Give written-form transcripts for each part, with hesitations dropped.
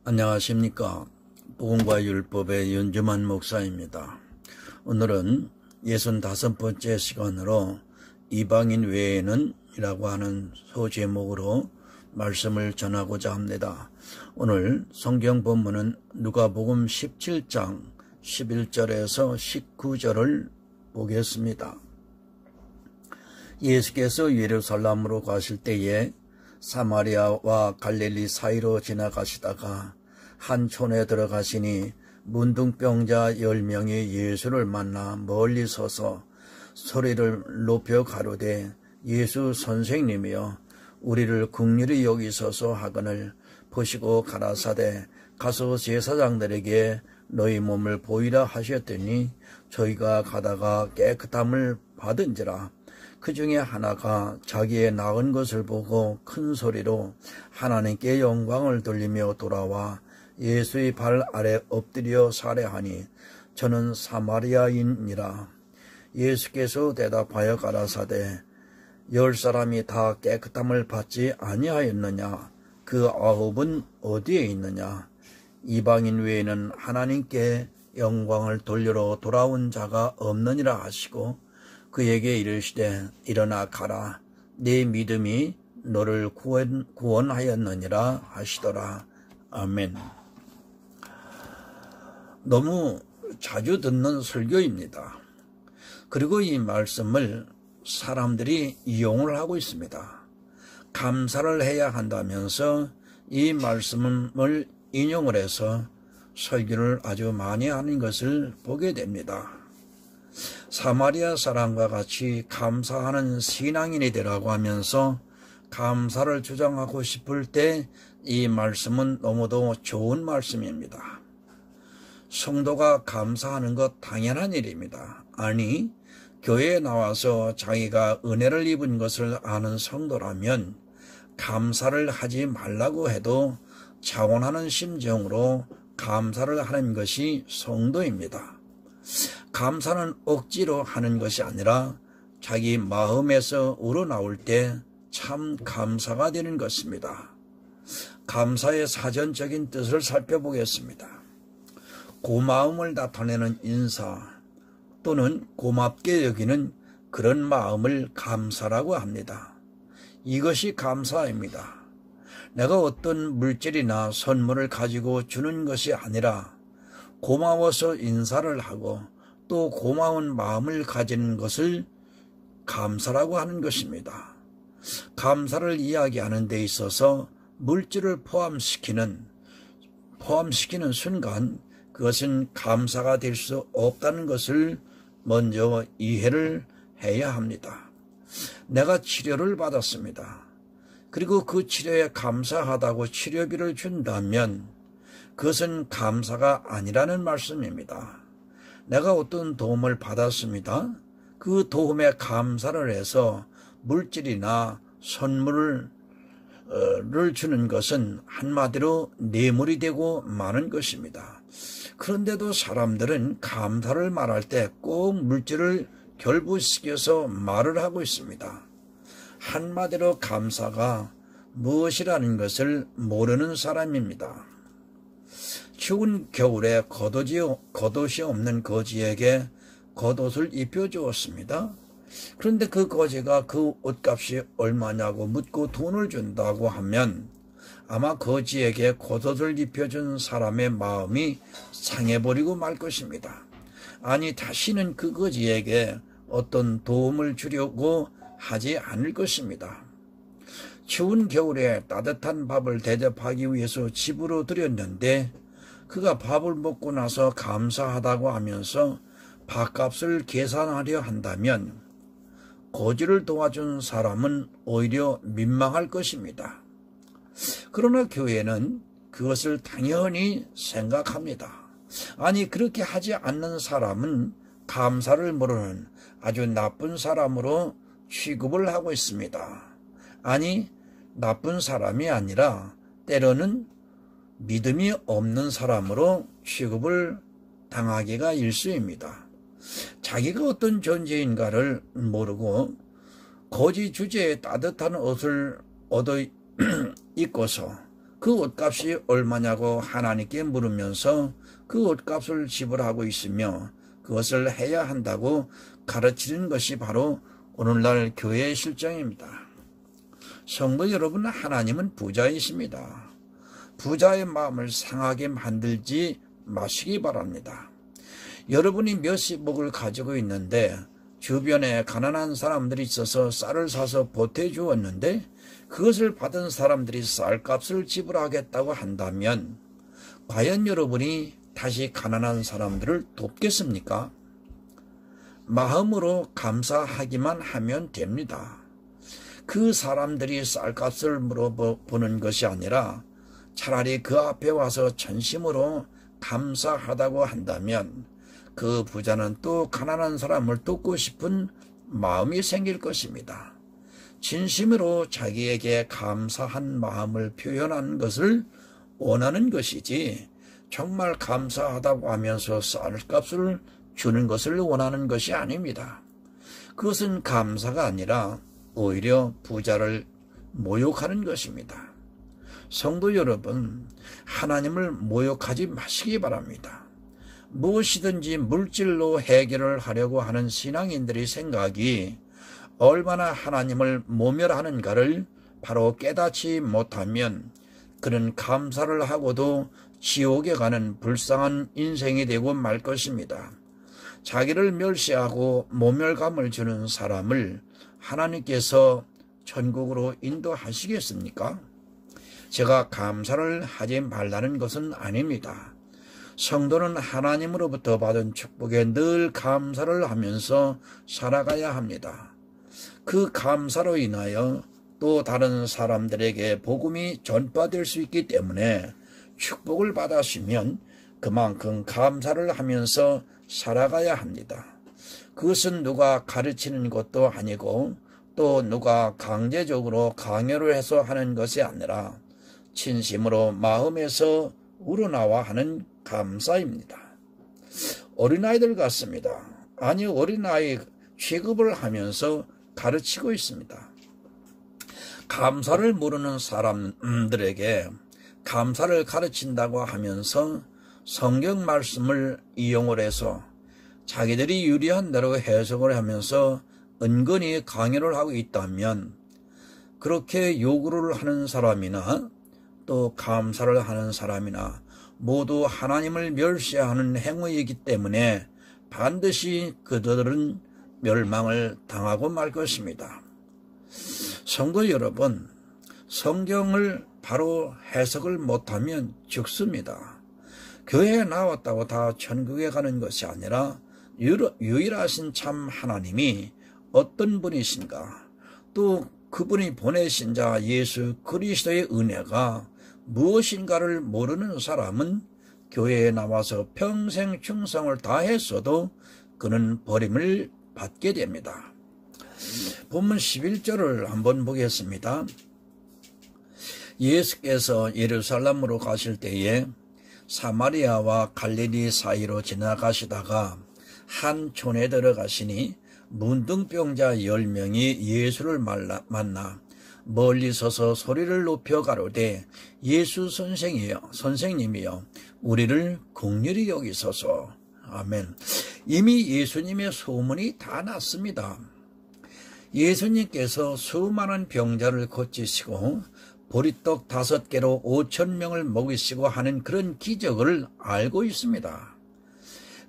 안녕하십니까. 복음과 율법의 윤주만 목사입니다. 오늘은 65번째 시간으로 이방인 외에는 이라고 하는 소제목으로 말씀을 전하고자 합니다. 오늘 성경 본문은 누가복음 17장 11절에서 19절을 보겠습니다. 예수께서 예루살렘으로 가실 때에 사마리아와 갈릴리 사이로 지나가시다가 한 촌에 들어가시니 문둥병자 10명이 예수를 만나 멀리 서서 소리를 높여 가로되 예수 선생님이여 우리를 긍휼히 여기소서 하거늘 보시고 가라사대 가서 제사장들에게 너희 몸을 보이라 하셨더니 저희가 가다가 깨끗함을 받은지라. 그 중에 하나가 자기의 나은 것을 보고 큰 소리로 하나님께 영광을 돌리며 돌아와 예수의 발 아래 엎드려 살해하니 저는 사마리아인이라. 예수께서 대답하여 가라사대 10사람이 다 깨끗함을 받지 아니하였느냐? 그 9은 어디에 있느냐? 이방인 외에는 하나님께 영광을 돌리러 돌아온 자가 없느니라 하시고 그에게 이르시되 일어나 가라. 네 믿음이 너를 구원하였느니라 하시더라. 아멘. 너무 자주 듣는 설교입니다. 그리고 이 말씀을 사람들이 이용을 하고 있습니다. 감사를 해야 한다면서 이 말씀을 인용을 해서 설교를 아주 많이 하는 것을 보게 됩니다. 사마리아 사람과 같이 감사하는 신앙인이 되라고 하면서 감사를 주장하고 싶을 때 이 말씀은 너무도 좋은 말씀입니다. 성도가 감사하는 것 당연한 일입니다. 아니, 교회에 나와서 자기가 은혜를 입은 것을 아는 성도라면 감사를 하지 말라고 해도 자원하는 심정으로 감사를 하는 것이 성도입니다. 감사는 억지로 하는 것이 아니라 자기 마음에서 우러나올 때 참 감사가 되는 것입니다. 감사의 사전적인 뜻을 살펴보겠습니다. 고마움을 나타내는 인사 또는 고맙게 여기는 그런 마음을 감사라고 합니다. 이것이 감사입니다. 내가 어떤 물질이나 선물을 가지고 주는 것이 아니라 고마워서 인사를 하고 또 고마운 마음을 가지는 것을 감사라고 하는 것입니다. 감사를 이야기하는 데 있어서 물질을 포함시키는 순간 그것은 감사가 될 수 없다는 것을 먼저 이해를 해야 합니다. 내가 치료를 받았습니다. 그리고 그 치료에 감사하다고 치료비를 준다면 그것은 감사가 아니라는 말씀입니다. 내가 어떤 도움을 받았습니다. 그 도움에 감사를 해서 물질이나 선물을 주는 것은 한마디로 뇌물이 되고 마는 것입니다. 그런데도 사람들은 감사를 말할 때 꼭 물질을 결부시켜서 말을 하고 있습니다. 한마디로 감사가 무엇이라는 것을 모르는 사람입니다. 추운 겨울에 겉옷이 없는 거지에게 겉옷을 입혀주었습니다. 그런데 그 거지가 그 옷값이 얼마냐고 묻고 돈을 준다고 하면 아마 거지에게 겉옷을 입혀준 사람의 마음이 상해버리고 말 것입니다. 아니, 다시는 그 거지에게 어떤 도움을 주려고 하지 않을 것입니다. 추운 겨울에 따뜻한 밥을 대접하기 위해서 집으로 들였는데 그가 밥을 먹고 나서 감사하다고 하면서 밥값을 계산하려 한다면 거지를 도와준 사람은 오히려 민망할 것입니다. 그러나 교회는 그것을 당연히 생각합니다. 아니, 그렇게 하지 않는 사람은 감사를 모르는 아주 나쁜 사람으로 취급을 하고 있습니다. 아니, 나쁜 사람이 아니라 때로는 믿음이 없는 사람으로 취급을 당하기가 일쑤입니다. 자기가 어떤 존재인가를 모르고 거지 주제에 따뜻한 옷을 얻어 입고서 그 옷값이 얼마냐고 하나님께 물으면서 그 옷값을 지불하고 있으며 그것을 해야 한다고 가르치는 것이 바로 오늘날 교회의 실정입니다. 성도 여러분, 하나님은 부자이십니다. 부자의 마음을 상하게 만들지 마시기 바랍니다. 여러분이 몇십억을 가지고 있는데 주변에 가난한 사람들이 있어서 쌀을 사서 보태주었는데 그것을 받은 사람들이 쌀값을 지불하겠다고 한다면 과연 여러분이 다시 가난한 사람들을 돕겠습니까? 마음으로 감사하기만 하면 됩니다. 그 사람들이 쌀값을 물어보는 것이 아니라 차라리 그 앞에 와서 전심으로 감사하다고 한다면 그 부자는 또 가난한 사람을 돕고 싶은 마음이 생길 것입니다. 진심으로 자기에게 감사한 마음을 표현하는 것을 원하는 것이지 정말 감사하다고 하면서 쌀값을 주는 것을 원하는 것이 아닙니다. 그것은 감사가 아니라 오히려 부자를 모욕하는 것입니다. 성도 여러분, 하나님을 모욕하지 마시기 바랍니다. 무엇이든지 물질로 해결을 하려고 하는 신앙인들의 생각이 얼마나 하나님을 모멸하는가를 바로 깨닫지 못하면 그는 감사를 하고도 지옥에 가는 불쌍한 인생이 되고 말 것입니다. 자기를 멸시하고 모멸감을 주는 사람을 하나님께서 천국으로 인도하시겠습니까? 제가 감사를 하지 말라는 것은 아닙니다. 성도는 하나님으로부터 받은 축복에 늘 감사를 하면서 살아가야 합니다. 그 감사로 인하여 또 다른 사람들에게 복음이 전파될 수 있기 때문에 축복을 받았으면 그만큼 감사를 하면서 살아가야 합니다. 그것은 누가 가르치는 것도 아니고 또 누가 강제적으로 강요를 해서 하는 것이 아니라 진심으로 마음에서 우러나와 하는 감사입니다. 어린아이들 같습니다. 아니, 어린아이 취급을 하면서 가르치고 있습니다. 감사를 모르는 사람들에게 감사를 가르친다고 하면서 성경 말씀을 이용을 해서 자기들이 유리한 대로 해석을 하면서 은근히 강요를 하고 있다면 그렇게 요구를 하는 사람이나 또 감사를 하는 사람이나 모두 하나님을 멸시하는 행위이기 때문에 반드시 그들은 멸망을 당하고 말 것입니다. 성도 여러분, 성경을 바로 해석을 못하면 죽습니다. 교회에 나왔다고 다 천국에 가는 것이 아니라 유일하신 참 하나님이 어떤 분이신가, 또 그분이 보내신 자 예수 그리스도의 은혜가 무엇인가를 모르는 사람은 교회에 나와서 평생 충성을 다했어도 그는 버림을 받게 됩니다. 본문 11절을 한번 보겠습니다. 예수께서 예루살렘으로 가실 때에 사마리아와 갈릴리 사이로 지나가시다가 한 촌에 들어가시니 문둥병자 10명이 예수를 만나 멀리 서서 소리를 높여 가로되 예수 선생님이여 우리를 긍휼히 여기소서. 아멘. 이미 예수님의 소문이 다 났습니다. 예수님께서 수많은 병자를 고치시고 보리떡 5개로 5,000명을 먹이시고 하는 그런 기적을 알고 있습니다.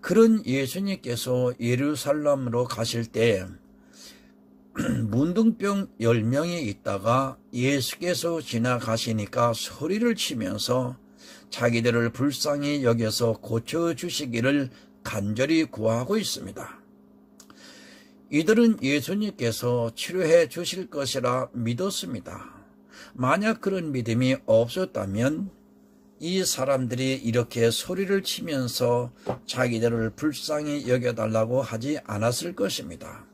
그런 예수님께서 예루살렘으로 가실 때 문둥병 10명이 있다가 예수께서 지나가시니까 소리를 치면서 자기들을 불쌍히 여겨서 고쳐주시기를 간절히 구하고 있습니다. 이들은 예수님께서 치료해 주실 것이라 믿었습니다. 만약 그런 믿음이 없었다면 이 사람들이 이렇게 소리를 치면서 자기들을 불쌍히 여겨달라고 하지 않았을 것입니다.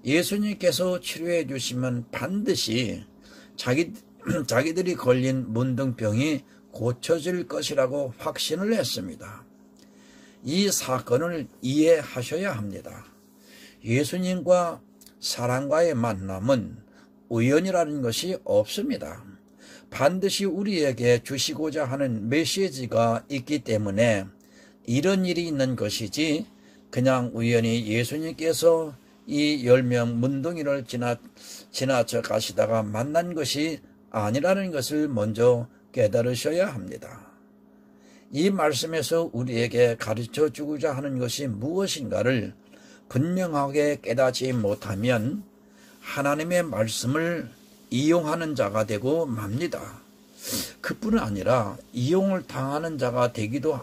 예수님께서 치료해 주시면 반드시 자기들이 걸린 문둥병이 고쳐질 것이라고 확신을 했습니다. 이 사건을 이해하셔야 합니다. 예수님과 사람과의 만남은 우연이라는 것이 없습니다. 반드시 우리에게 주시고자 하는 메시지가 있기 때문에 이런 일이 있는 것이지, 그냥 우연히 예수님께서 이 10명 문둥이를 지나쳐 가시다가 만난 것이 아니라는 것을 먼저 깨달으셔야 합니다. 이 말씀에서 우리에게 가르쳐 주고자 하는 것이 무엇인가를 분명하게 깨닫지 못하면 하나님의 말씀을 이용하는 자가 되고 맙니다. 그뿐 아니라 이용을 당하는 자가 되기도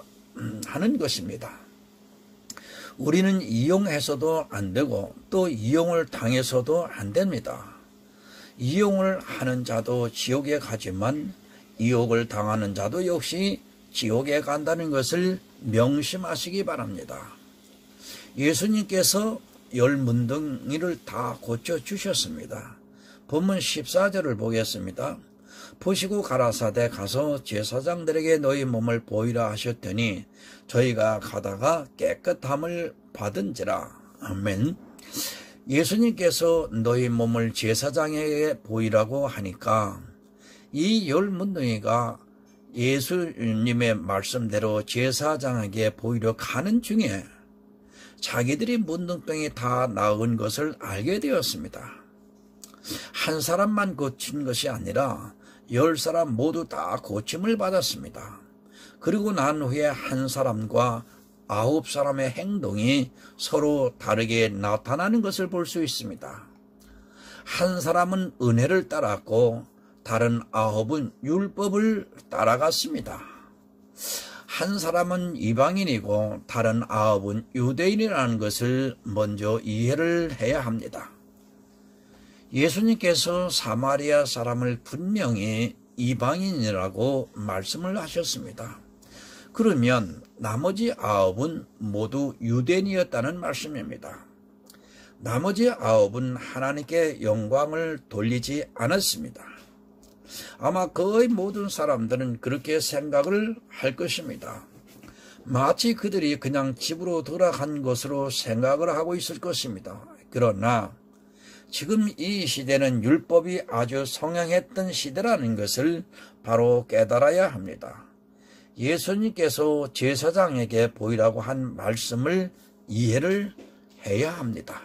하는 것입니다. 우리는 이용해서도 안 되고 또 이용을 당해서도 안 됩니다. 이용을 하는 자도 지옥에 가지만 이용을 당하는 자도 역시 지옥에 간다는 것을 명심하시기 바랍니다. 예수님께서 10문둥이를 다 고쳐주셨습니다. 본문 14절을 보겠습니다. 보시고 가라사대 가서 제사장들에게 너희 몸을 보이라 하셨더니 저희가 가다가 깨끗함을 받은지라. 아멘. 예수님께서 너희 몸을 제사장에게 보이라고 하니까 이 10문둥이가 예수님의 말씀대로 제사장에게 보이려 가는 중에 자기들이 문둥병이 다 나은 것을 알게 되었습니다. 한 사람만 고친 것이 아니라 10사람 모두 다 고침을 받았습니다. 그리고 난 후에 한 사람과 9사람의 행동이 서로 다르게 나타나는 것을 볼 수 있습니다. 한 사람은 은혜를 따랐고 다른 9은 율법을 따라갔습니다. 한 사람은 이방인이고 다른 9은 유대인이라는 것을 먼저 이해를 해야 합니다. 예수님께서 사마리아 사람을 분명히 이방인이라고 말씀을 하셨습니다. 그러면 나머지 9은 모두 유대인이었다는 말씀입니다. 나머지 9은 하나님께 영광을 돌리지 않았습니다. 아마 거의 모든 사람들은 그렇게 생각을 할 것입니다. 마치 그들이 그냥 집으로 돌아간 것으로 생각을 하고 있을 것입니다. 그러나 지금 이 시대는 율법이 아주 성행했던 시대라는 것을 바로 깨달아야 합니다. 예수님께서 제사장에게 보이라고 한 말씀을 이해를 해야 합니다.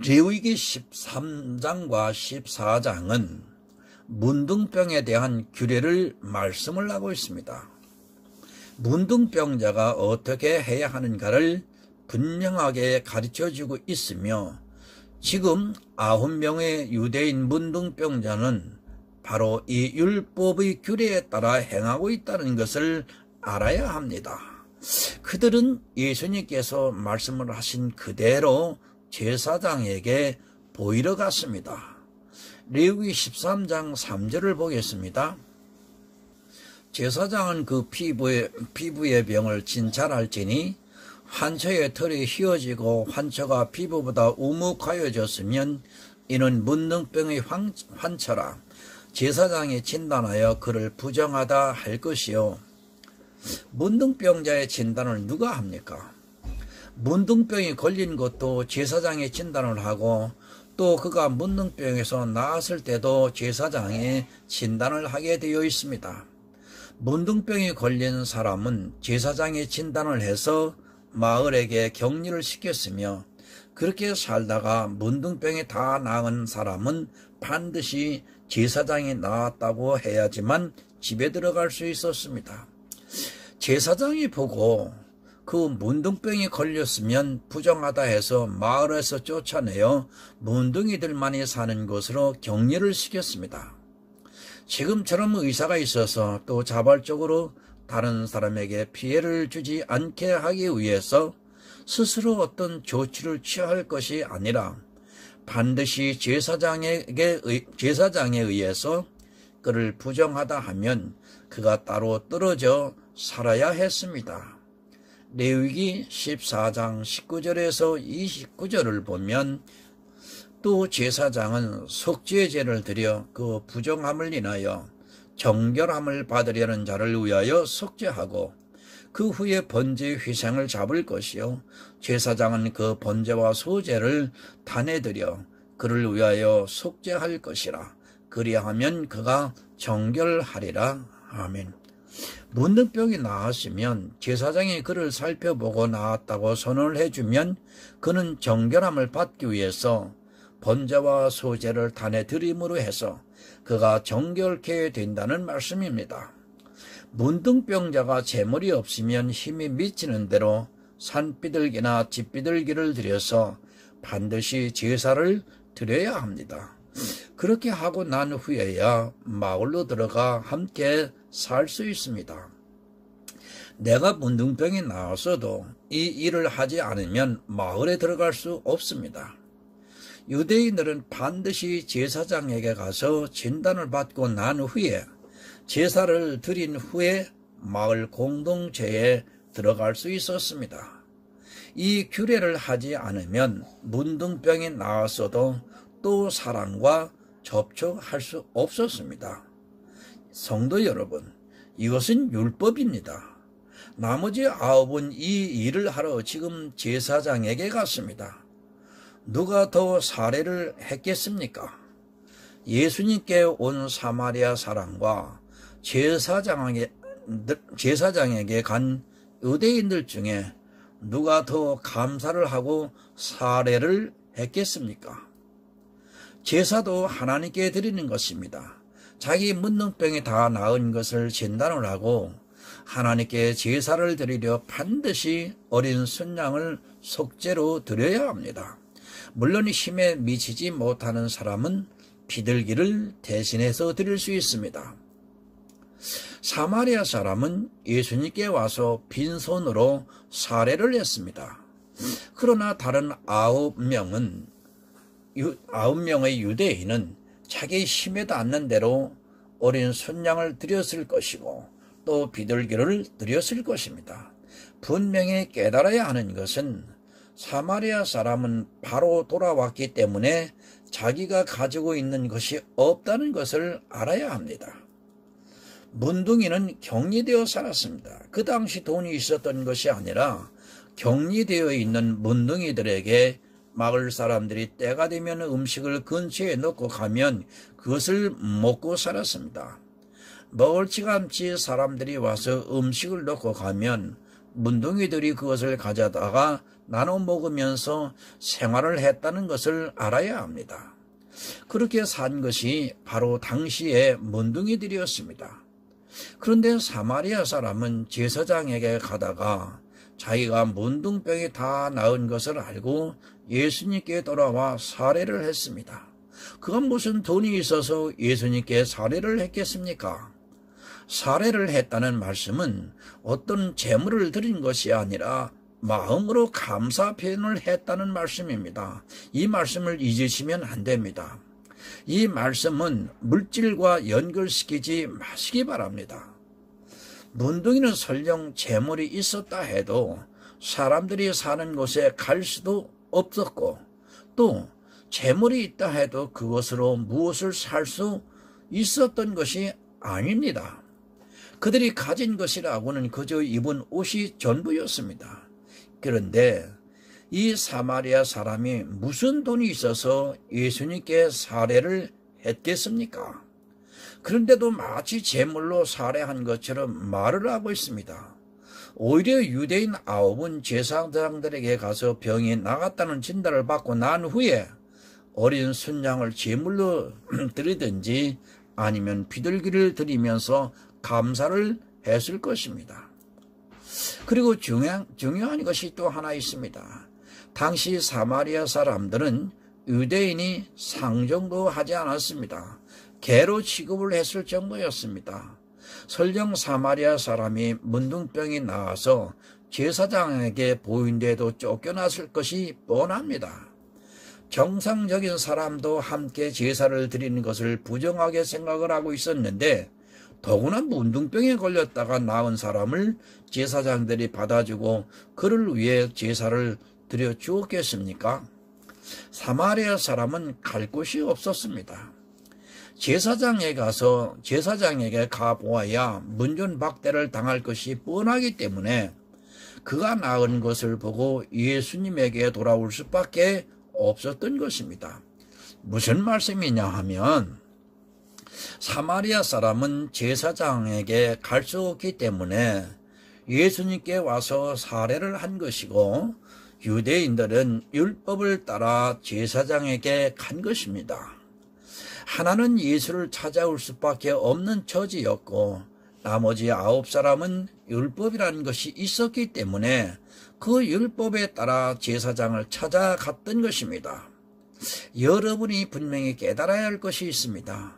레위기 13장과 14장은 문둥병에 대한 규례를 말씀을 하고 있습니다. 문둥병자가 어떻게 해야 하는가를 분명하게 가르쳐주고 있으며 지금 9명의 유대인 문둥병자는 바로 이 율법의 규례에 따라 행하고 있다는 것을 알아야 합니다. 그들은 예수님께서 말씀을 하신 그대로 제사장에게 보이러 갔습니다. 레위기 13장 3절을 보겠습니다. 제사장은 그 피부의 병을 진찰할지니 환처의 털이 휘어지고 환처가 피부보다 우묵하여졌으면 이는 문둥병의 환처라. 제사장이 진단하여 그를 부정하다 할 것이요. 문둥병자의 진단을 누가 합니까? 문둥병이 걸린 것도 제사장이 진단을 하고 또 그가 문둥병에서 나았을 때도 제사장이 진단을 하게 되어 있습니다. 문둥병이 걸린 사람은 제사장이 진단을 해서 마을에게 격리를 시켰으며 그렇게 살다가 문둥병이 다 나은 사람은 반드시 제사장이 나았다고 해야지만 집에 들어갈 수 있었습니다. 제사장이 보고 그 문둥병이 걸렸으면 부정하다 해서 마을에서 쫓아내어 문둥이들만이 사는 곳으로 격리를 시켰습니다. 지금처럼 의사가 있어서 또 자발적으로 다른 사람에게 피해를 주지 않게 하기 위해서 스스로 어떤 조치를 취할 것이 아니라 반드시 제사장에 의해서 그를 부정하다 하면 그가 따로 떨어져 살아야 했습니다. 레위기 14장 19절에서 29절을 보면 또 제사장은 속죄제를 드려 그 부정함을 인하여 정결함을 받으려는 자를 위하여 속죄하고 그 후에 번제 희생을 잡을 것이요 제사장은 그 번제와 소제를 단에 드려 그를 위하여 속죄할 것이라. 그리하면 그가 정결하리라. 아멘. 문둥병이 나았으면 제사장이 그를 살펴보고 나았다고 선언을 해주면 그는 정결함을 받기 위해서 번제와 소제를 단에 드림으로 해서 그가 정결케 된다는 말씀입니다. 문둥병자가 재물이 없으면 힘이 미치는 대로 산비둘기나 집비둘기를 들여서 반드시 제사를 드려야 합니다. 그렇게 하고 난 후에야 마을로 들어가 함께 살 수 있습니다. 내가 문둥병이 나왔어도 이 일을 하지 않으면 마을에 들어갈 수 없습니다. 유대인들은 반드시 제사장에게 가서 진단을 받고 난 후에 제사를 드린 후에 마을 공동체에 들어갈 수 있었습니다. 이 규례를 하지 않으면 문둥병이 나왔어도 또 사람과 접촉할 수 없었습니다. 성도 여러분, 이것은 율법입니다. 나머지 9은 이 일을 하러 지금 제사장에게 갔습니다. 누가 더 살해를 했겠습니까? 예수님께 온 사마리아 사람과 제사장에게 간 유대인들 중에 누가 더 감사를 하고 살해를 했겠습니까? 제사도 하나님께 드리는 것입니다. 자기 문둥병이 다 나은 것을 진단을 하고 하나님께 제사를 드리려 반드시 어린 순양을 속죄로 드려야 합니다. 물론 힘에 미치지 못하는 사람은 비둘기를 대신해서 드릴 수 있습니다. 사마리아 사람은 예수님께 와서 빈손으로 살해를 했습니다. 그러나 다른 9명의 유대인은 자기 힘에 닿는 대로 어린 순양을 드렸을 것이고 또 비둘기를 드렸을 것입니다. 분명히 깨달아야 하는 것은 사마리아 사람은 바로 돌아왔기 때문에 자기가 가지고 있는 것이 없다는 것을 알아야 합니다. 문둥이는 격리되어 살았습니다. 그 당시 돈이 있었던 것이 아니라 격리되어 있는 문둥이들에게 마을 사람들이 때가 되면 음식을 근처에 넣고 가면 그것을 먹고 살았습니다. 멀찌감치 사람들이 와서 음식을 넣고 가면 문둥이들이 그것을 가져다가 나눠 먹으면서 생활을 했다는 것을 알아야 합니다. 그렇게 산 것이 바로 당시의 문둥이들이었습니다. 그런데 사마리아 사람은 제사장에게 가다가 자기가 문둥병이 다 나은 것을 알고 예수님께 돌아와 살해를 했습니다. 그건 무슨 돈이 있어서 예수님께 살해를 했겠습니까? 살해를 했다는 말씀은 어떤 재물을 드린 것이 아니라 마음으로 감사 표현을 했다는 말씀입니다. 이 말씀을 잊으시면 안 됩니다. 이 말씀은 물질과 연결시키지 마시기 바랍니다. 문둥이는 설령 재물이 있었다 해도 사람들이 사는 곳에 갈 수도 없었고 또 재물이 있다 해도 그것으로 무엇을 살 수 있었던 것이 아닙니다. 그들이 가진 것이라고는 그저 입은 옷이 전부였습니다. 그런데 이 사마리아 사람이 무슨 돈이 있어서 예수님께 살해를 했겠습니까? 그런데도 마치 제물로 살해한 것처럼 말을 하고 있습니다. 오히려 유대인 9은 제사장들에게 가서 병이 나갔다는 진단을 받고 난 후에 어린 순양을 제물로 드리든지 아니면 비둘기를 드리면서 감사를 했을 것입니다. 그리고 중요한 것이 또 하나 있습니다. 당시 사마리아 사람들은 유대인이 상종도 하지 않았습니다. 개로 취급을 했을 정도였습니다. 설령 사마리아 사람이 문둥병이 나와서 제사장에게 보인데도 쫓겨났을 것이 뻔합니다. 정상적인 사람도 함께 제사를 드리는 것을 부정하게 생각을 하고 있었는데 더구나 문둥병에 걸렸다가 나은 사람을 제사장들이 받아주고 그를 위해 제사를 드려 주었겠습니까? 사마리아 사람은 갈 곳이 없었습니다. 제사장에게 가보아야 문전박대를 당할 것이 뻔하기 때문에 그가 나은 것을 보고 예수님에게 돌아올 수밖에 없었던 것입니다. 무슨 말씀이냐 하면 사마리아 사람은 제사장에게 갈 수 없기 때문에 예수님께 와서 사례를 한 것이고, 유대인들은 율법을 따라 제사장에게 간 것입니다. 하나는 예수를 찾아올 수밖에 없는 처지였고, 나머지 9사람은 율법이라는 것이 있었기 때문에 그 율법에 따라 제사장을 찾아갔던 것입니다. 여러분이 분명히 깨달아야 할 것이 있습니다.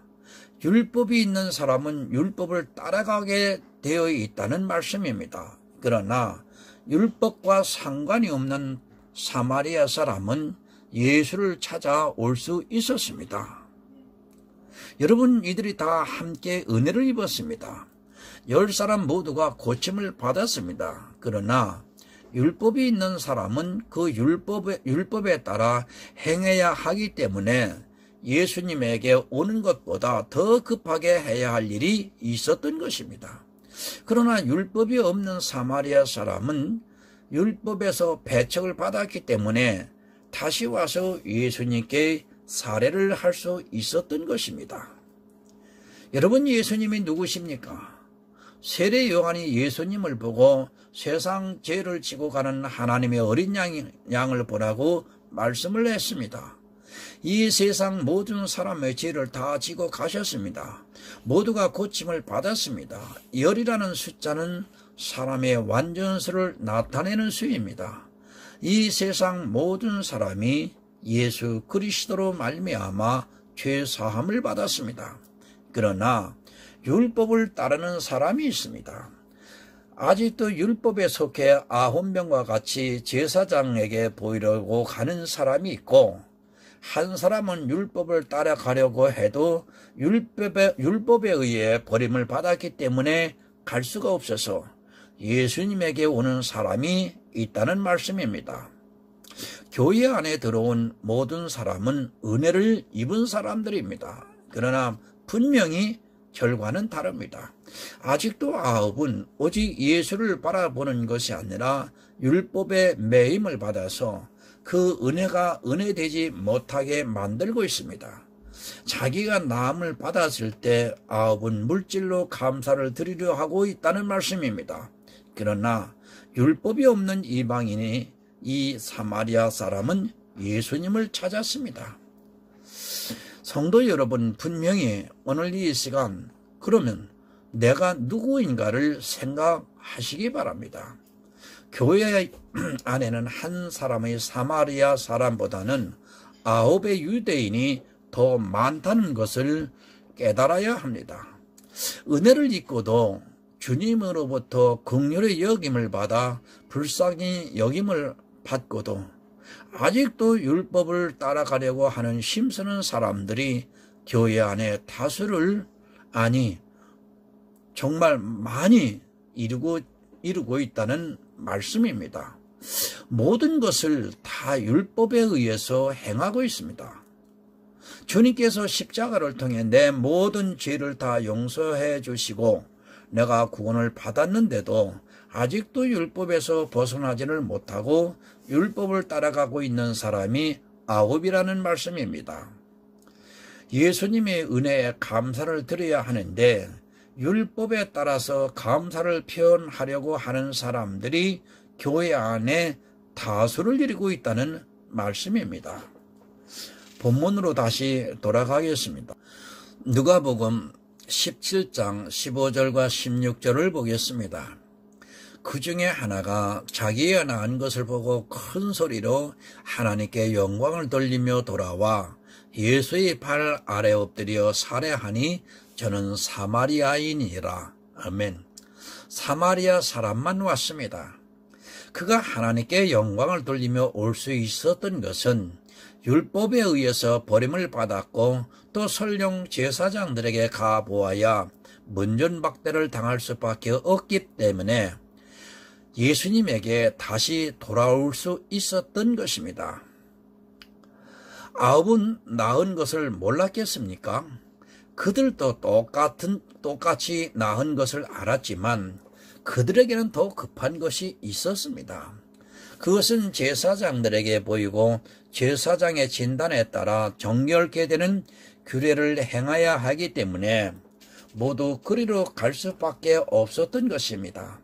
율법이 있는 사람은 율법을 따라가게 되어 있다는 말씀입니다. 그러나 율법과 상관이 없는 사마리아 사람은 예수를 찾아올 수 있었습니다. 여러분, 이들이 다 함께 은혜를 입었습니다. 10사람 모두가 고침을 받았습니다. 그러나 율법이 있는 사람은 그 율법에 따라 행해야 하기 때문에 예수님에게 오는 것보다 더 급하게 해야 할 일이 있었던 것입니다. 그러나 율법이 없는 사마리아 사람은 율법에서 배척을 받았기 때문에 다시 와서 예수님께 사례를 할 수 있었던 것입니다. 여러분, 예수님이 누구십니까? 세례 요한이 예수님을 보고 세상 죄를 지고 가는 하나님의 어린 양을 보라고 말씀을 했습니다. 이 세상 모든 사람의 죄를 다 지고 가셨습니다. 모두가 고침을 받았습니다. 열이라는 숫자는 사람의 완전수를 나타내는 수입니다. 이 세상 모든 사람이 예수 그리스도로 말미암아 죄 사함을 받았습니다. 그러나 율법을 따르는 사람이 있습니다. 아직도 율법에 속해 9명과 같이 제사장에게 보이려고 가는 사람이 있고, 한 사람은 율법을 따라가려고 해도 율법에 의해 버림을 받았기 때문에 갈 수가 없어서 예수님에게 오는 사람이 있다는 말씀입니다. 교회 안에 들어온 모든 사람은 은혜를 입은 사람들입니다. 그러나 분명히 결과는 다릅니다. 아직도 9은 오직 예수를 바라보는 것이 아니라 율법의 매임을 받아서 그 은혜가 은혜되지 못하게 만들고 있습니다. 자기가 나음을 받았을 때 9은 물질로 감사를 드리려 하고 있다는 말씀입니다. 그러나 율법이 없는 이방인이 이 사마리아 사람은 예수님을 찾았습니다. 성도 여러분, 분명히 오늘 이 시간 그러면 내가 누구인가를 생각하시기 바랍니다. 교회 안에는 한 사람의 사마리아 사람보다는 9의 유대인이 더 많다는 것을 깨달아야 합니다. 은혜를 입고도 주님으로부터 긍휼의 여김을 받아 불쌍히 여김을 받고도 아직도 율법을 따라가려고 하는 힘쓰는 사람들이 교회 안에 다수를, 아니 정말 많이 이루고 있다는 말씀입니다. 모든 것을 다 율법에 의해서 행하고 있습니다. 주님께서 십자가를 통해 내 모든 죄를 다 용서해 주시고 내가 구원을 받았는데도 아직도 율법에서 벗어나지를 못하고 율법을 따라가고 있는 사람이 9이라는 말씀입니다. 예수님의 은혜에 감사를 드려야 하는데 율법에 따라서 감사를 표현하려고 하는 사람들이 교회 안에 다수를 이루고 있다는 말씀입니다. 본문으로 다시 돌아가겠습니다. 누가복음 17장 15절과 16절을 보겠습니다. 그 중에 하나가 자기가 낳은 것을 보고 큰 소리로 하나님께 영광을 돌리며 돌아와 예수의 발 아래 엎드려 살해하니 저는 사마리아인이라. 아멘. 사마리아 사람만 왔습니다. 그가 하나님께 영광을 돌리며 올 수 있었던 것은 율법에 의해서 버림을 받았고 또 설령 제사장들에게 가보아야 문전박대를 당할 수밖에 없기 때문에 예수님에게 다시 돌아올 수 있었던 것입니다. 9은 낳은 것을 몰랐겠습니까? 그들도 똑같이 낳은 것을 알았지만 그들에게는 더 급한 것이 있었습니다. 그것은 제사장들에게 보이고 제사장의 진단에 따라 정결케 되는 규례를 행해야 하기 때문에 모두 그리로 갈 수밖에 없었던 것입니다.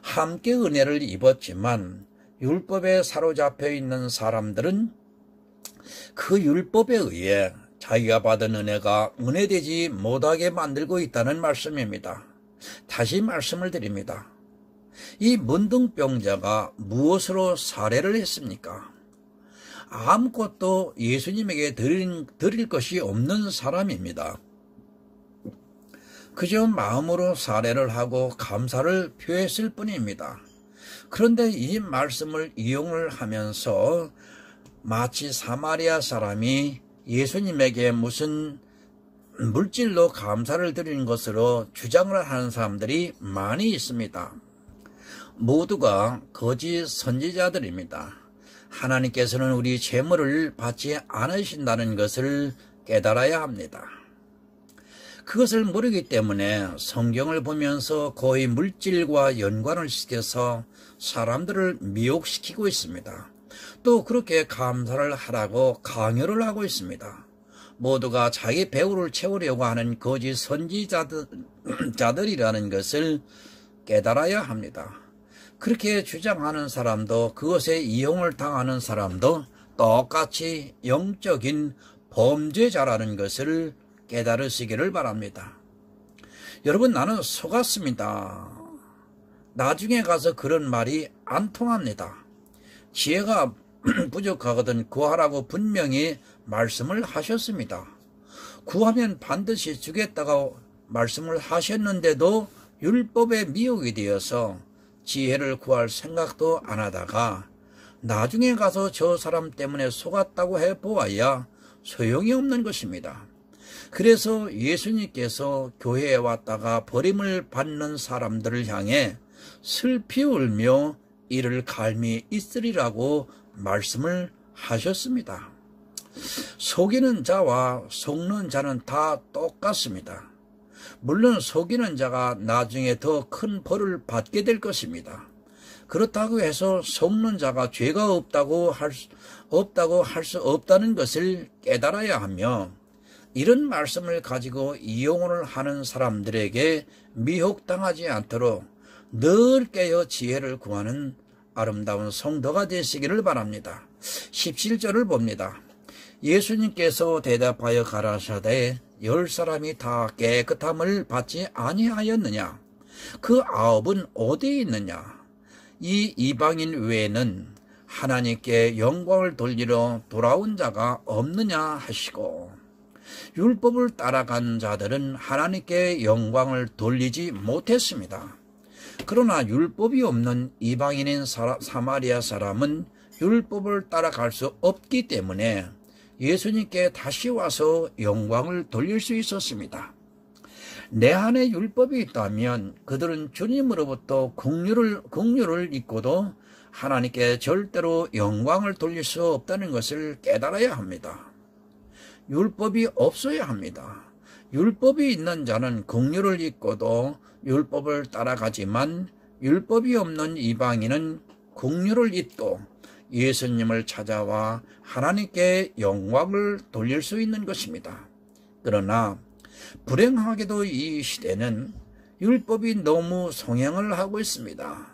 함께 은혜를 입었지만 율법에 사로잡혀 있는 사람들은 그 율법에 의해 자기가 받은 은혜가 은혜되지 못하게 만들고 있다는 말씀입니다. 다시 말씀을 드립니다. 이 문둥병자가 무엇으로 살해를 했습니까? 아무것도 예수님에게 드릴 것이 없는 사람입니다. 그저 마음으로 살해를 하고 감사를 표했을 뿐입니다. 그런데 이 말씀을 이용을 하면서 마치 사마리아 사람이 예수님에게 무슨 물질로 감사를 드리는 것으로 주장을 하는 사람들이 많이 있습니다. 모두가 거짓 선지자들입니다. 하나님께서는 우리 재물을 받지 않으신다는 것을 깨달아야 합니다. 그것을 모르기 때문에 성경을 보면서 거의 물질과 연관을 시켜서 사람들을 미혹시키고 있습니다. 또 그렇게 감사를 하라고 강요를 하고 있습니다. 모두가 자기 배후를 채우려고 하는 거짓 선지자들이라는 것을 깨달아야 합니다. 그렇게 주장하는 사람도 그것에 이용을 당하는 사람도 똑같이 영적인 범죄자라는 것을 깨달으시기를 바랍니다. 여러분, 나는 속았습니다. 나중에 가서 그런 말이 안 통합니다. 지혜가 부족하거든 구하라고 분명히 말씀을 하셨습니다. 구하면 반드시 주겠다고 말씀을 하셨는데도 율법에 미혹이 되어서 지혜를 구할 생각도 안 하다가 나중에 가서 저 사람 때문에 속았다고 해보아야 소용이 없는 것입니다. 그래서 예수님께서 교회에 왔다가 버림을 받는 사람들을 향해 슬피 울며 이를 갈미 있으리라고 말씀을 하셨습니다. 속이는 자와 속는 자는 다 똑같습니다. 물론 속이는 자가 나중에 더 큰 벌을 받게 될 것입니다. 그렇다고 해서 속는 자가 죄가 없다고 할 수 없다는 것을 깨달아야 하며, 이런 말씀을 가지고 이용을 하는 사람들에게 미혹당하지 않도록 늘 깨어 지혜를 구하는 아름다운 성도가 되시기를 바랍니다. 17절을 봅니다. 예수님께서 대답하여 가라사대 10사람이 다 깨끗함을 받지 아니하였느냐? 그 9은 어디에 있느냐? 이 이방인 외에는 하나님께 영광을 돌리러 돌아온 자가 없느냐 하시고, 율법을 따라간 자들은 하나님께 영광을 돌리지 못했습니다. 그러나 율법이 없는 이방인인 사마리아 사람은 율법을 따라갈 수 없기 때문에 예수님께 다시 와서 영광을 돌릴 수 있었습니다. 내 안에 율법이 있다면 그들은 주님으로부터 긍휼을 잊고도 하나님께 절대로 영광을 돌릴 수 없다는 것을 깨달아야 합니다. 율법이 없어야 합니다. 율법이 있는 자는 긍휼을 잊고도 율법을 따라가지만, 율법이 없는 이방인은 긍휼을 잊고 예수님을 찾아와 하나님께 영광을 돌릴 수 있는 것입니다. 그러나 불행하게도 이 시대는 율법이 너무 성행을 하고 있습니다.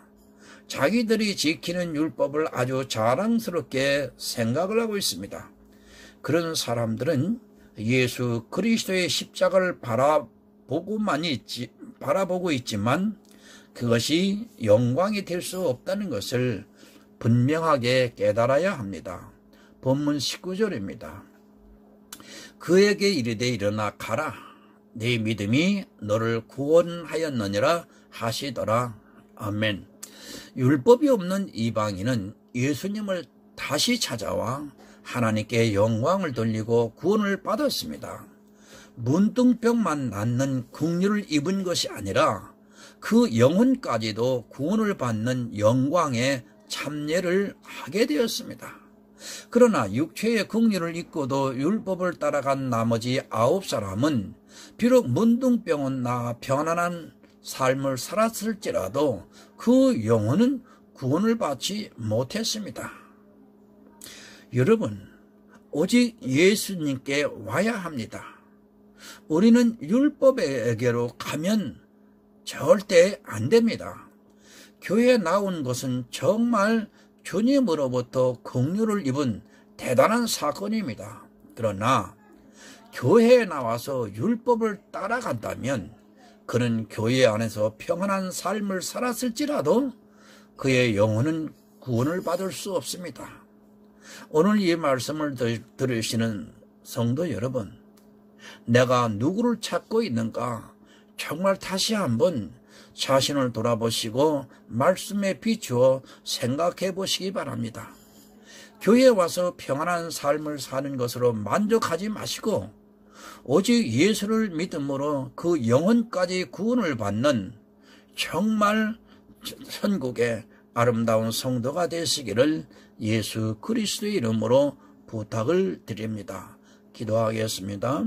자기들이 지키는 율법을 아주 자랑스럽게 생각을 하고 있습니다. 그런 사람들은 예수 그리스도의 십자가를 바라보고 있지만 그것이 영광이 될 수 없다는 것을 분명하게 깨달아야 합니다. 본문 19절입니다. 그에게 이르되 일어나 가라. 네 믿음이 너를 구원하였느니라 하시더라. 아멘. 율법이 없는 이방인은 예수님을 다시 찾아와 하나님께 영광을 돌리고 구원을 받았습니다. 문둥병만 낫는 긍휼을 입은 것이 아니라 그 영혼까지도 구원을 받는 영광에 참여를 하게 되었습니다. 그러나 육체의 긍휼을 잊고도 율법을 따라간 나머지 9사람은 비록 문둥병은 나아 편안한 삶을 살았을지라도 그 영혼은 구원을 받지 못했습니다. 여러분, 오직 예수님께 와야 합니다. 우리는 율법에게로 가면 절대 안 됩니다. 교회에 나온 것은 정말 주님으로부터 긍휼을 입은 대단한 사건입니다. 그러나 교회에 나와서 율법을 따라간다면 그는 교회 안에서 평안한 삶을 살았을지라도 그의 영혼은 구원을 받을 수 없습니다. 오늘 이 말씀을 들으시는 성도 여러분, 내가 누구를 찾고 있는가 정말 다시 한번 자신을 돌아보시고 말씀에 비추어 생각해 보시기 바랍니다. 교회에 와서 평안한 삶을 사는 것으로 만족하지 마시고 오직 예수를 믿음으로 그 영혼까지 구원을 받는 정말 천국의 아름다운 성도가 되시기를 예수 그리스도의 이름으로 부탁을 드립니다. 기도하겠습니다.